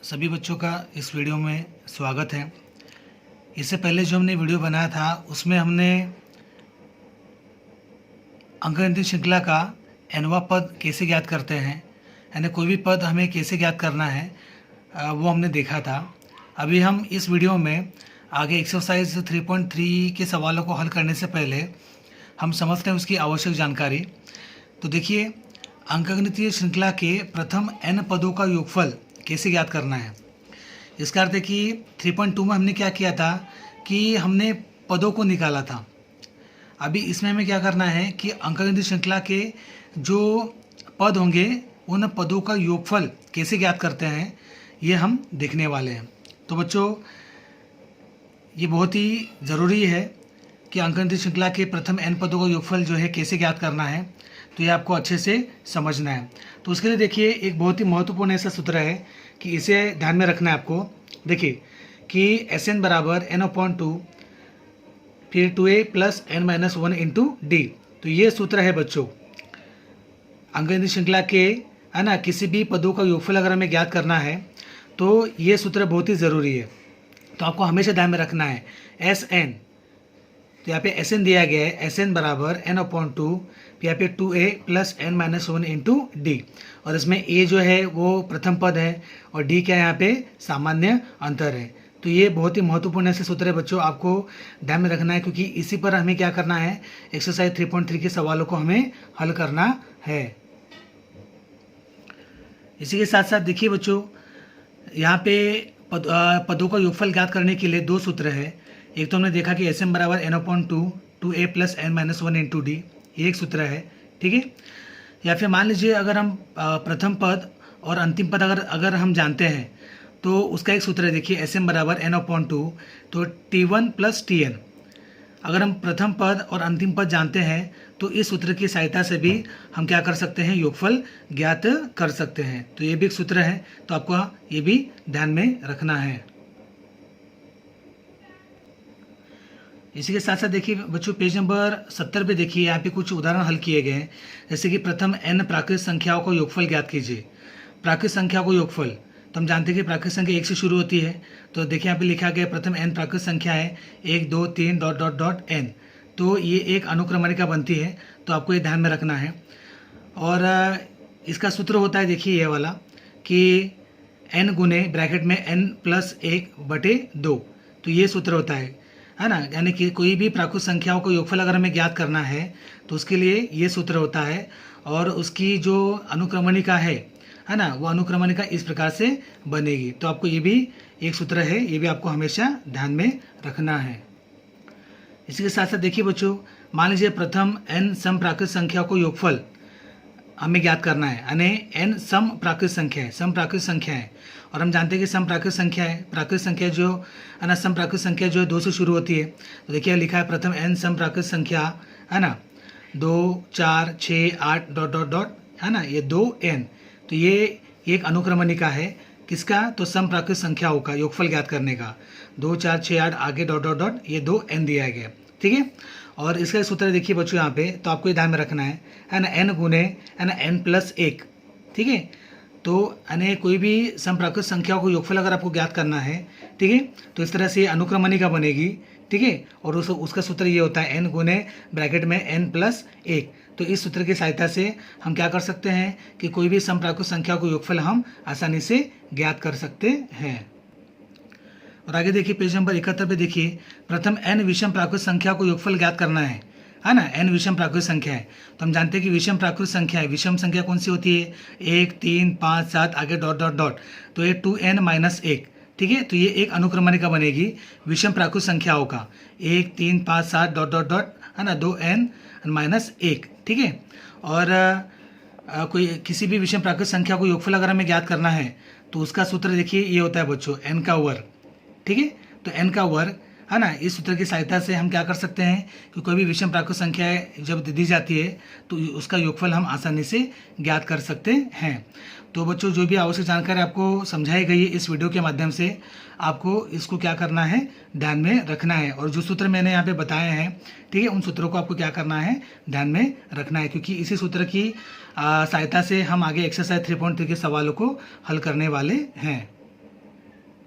सभी बच्चों का इस वीडियो में स्वागत है। इससे पहले जो हमने वीडियो बनाया था उसमें हमने अंकगणित श्रृंखला का nवां पद कैसे ज्ञात करते हैं, यानी कोई भी पद हमें कैसे ज्ञात करना है वो हमने देखा था। अभी हम इस वीडियो में आगे एक्सरसाइज 3.3 के सवालों को हल करने से पहले हम समझते हैं उसकी आवश्यक जानकारी। तो देखिए, अंकगणितीय श्रृंखला के प्रथम n पदों का योगफल कैसे ज्ञात करना है। इसका अर्थ है कि 3.2 में हमने क्या किया था कि हमने पदों को निकाला था। अभी इसमें हमें क्या करना है कि अंकगणितीय श्रृंखला के जो पद होंगे उन पदों का योगफल कैसे ज्ञात करते हैं ये हम देखने वाले हैं। तो बच्चों, ये बहुत ही ज़रूरी है कि अंकगणितीय श्रृंखला के प्रथम n पदों का योगफल जो है कैसे ज्ञात करना है, तो ये आपको अच्छे से समझना है। तो उसके लिए देखिए, एक बहुत ही महत्वपूर्ण ऐसा सूत्र है कि इसे ध्यान में रखना है आपको। देखिए कि Sn बराबर n/2 फिर 2a plus n-1 into D. तो ये सूत्र है बच्चों अंकगणितीय श्रृंखला के, है ना, किसी भी पदों का योगफल अगर हमें ज्ञात करना है तो ये सूत्र बहुत ही ज़रूरी है। तो आपको हमेशा ध्यान में रखना है Sn। तो यहाँ पे Sn दिया गया है, Sn बराबर n/2, यहाँ पे 2a plus n-1 into D, और इसमें a जो है वो प्रथम पद है और d क्या है यहाँ पे सामान्य अंतर है। तो ये बहुत ही महत्वपूर्ण ऐसे सूत्र है बच्चों, आपको ध्यान में रखना है, क्योंकि इसी पर हमें क्या करना है, एक्सरसाइज 3.3 के सवालों को हमें हल करना है। इसी के साथ साथ देखिए बच्चों, यहाँ पे पदों का योगफल ज्ञात करने के लिए दो सूत्र है। एक तो हमने देखा कि Sn बराबर n/2 2a plus n-1 into D, ये एक सूत्र है, ठीक है। या फिर मान लीजिए अगर हम प्रथम पद और अंतिम पद अगर हम जानते हैं तो उसका एक सूत्र है। देखिए Sn बराबर n/2 तो t1 प्लस tn। अगर हम प्रथम पद और अंतिम पद जानते हैं तो इस सूत्र की सहायता से भी हम क्या कर सकते हैं, योगफल ज्ञात कर सकते हैं। तो ये भी एक सूत्र है, तो आपको ये भी ध्यान में रखना है। इसी के साथ साथ देखिए बच्चों, पेज नंबर 70 पे देखिए, यहाँ पे कुछ उदाहरण हल किए गए हैं। जैसे कि प्रथम n प्राकृत संख्याओं को योगफल ज्ञात कीजिए। प्राकृत संख्या को योगफल, तो हम जानते हैं कि प्राकृत संख्या 1 से शुरू होती है। तो देखिए यहाँ पे लिखा गया प्रथम n प्राकृत संख्या है 1 2 3 डॉट डॉट डॉट n। तो ये एक अनुक्रमणिका बनती है, तो आपको ये ध्यान में रखना है। और इसका सूत्र होता है, देखिए ये वाला, कि n गुने ब्रैकेट में n+1/2। तो ये सूत्र होता है ना, यानी कि कोई भी प्राकृत संख्याओं को योगफल अगर हमें ज्ञात करना है तो उसके लिए ये सूत्र होता है। और उसकी जो अनुक्रमणिका है ना, वो अनुक्रमणिका इस प्रकार से बनेगी। तो आपको ये भी एक सूत्र है, ये भी आपको हमेशा ध्यान में रखना है। इसी के साथ साथ देखिए बच्चों, मान लीजिए प्रथम n सम प्राकृत संख्या को योगफल हमें ज्ञात करना है, यानी n सम प्राकृत संख्या है, सम प्राकृत संख्या है। और हम जानते हैं कि सम प्राकृत संख्या है, प्राकृत संख्या जो है ना, सम प्राकृत संख्या जो है 2 से शुरू होती है। तो देखिए लिखा है प्रथम n सम प्राकृत संख्या, है ना, 2 4 6 8 डॉट डॉट डॉट, है ना, ये 2n। तो ये एक अनुक्रमणिका है किसका, तो सम प्राकृत संख्याओं का योगफल ज्ञात करने का। 2 4 6 8 आगे डॉट डॉट डॉट, ये 2n दिया गया, ठीक है। और इसका सूत्र देखिए बच्चों यहाँ पे, तो आपको ये ध्यान में रखना है ना, n गुने, है ना, n+1, ठीक है। तो यानी कोई भी समप्राकृत संख्याओं को योगफल अगर आपको ज्ञात करना है, ठीक है, तो इस तरह से अनुक्रमणिका बनेगी, ठीक है। और उसका सूत्र ये होता है n गुने ब्रैकेट में n+1। तो इस सूत्र की सहायता से हम क्या कर सकते हैं कि कोई भी समप्राकृत संख्या को योगफल हम आसानी से ज्ञात कर सकते हैं। और आगे देखिए पेज नंबर 71 पे देखिए, प्रथम n विषम प्राकृत संख्या को योगफल ज्ञात करना है ना, n विषम प्राकृत संख्या है। तो हम जानते हैं कि विषम प्राकृत संख्या है, विषम संख्या कौन सी होती है, 1 3 5 7 आगे डॉट डॉट डॉट। तो ये 2n-1, ठीक है। तो ये एक अनुक्रमणिका बनेगी विषम प्राकृत संख्याओं का, 1 3 5 7 डॉट डॉट डॉट, है ना, 2n-1, ठीक है। और कोई किसी भी विषम प्राकृत संख्या को योगफल अगर हमें ज्ञात करना है तो उसका सूत्र देखिए ये होता है बच्चों, n का वर्ग, ठीक है। तो n का वर्ग, है ना, इस सूत्र की सहायता से हम क्या कर सकते हैं कि कोई भी विषम प्राकृत संख्या जब दी जाती है तो उसका योगफल हम आसानी से ज्ञात कर सकते हैं। तो बच्चों, जो भी आवश्यक जानकारी आपको समझाई गई है इस वीडियो के माध्यम से, आपको इसको क्या करना है, ध्यान में रखना है। और जो सूत्र मैंने यहाँ पे बताए हैं, ठीक है, उन सूत्रों को आपको क्या करना है, ध्यान में रखना है, क्योंकि इसी सूत्र की सहायता से हम आगे एक्सरसाइज 3.3 के सवालों को हल करने वाले हैं।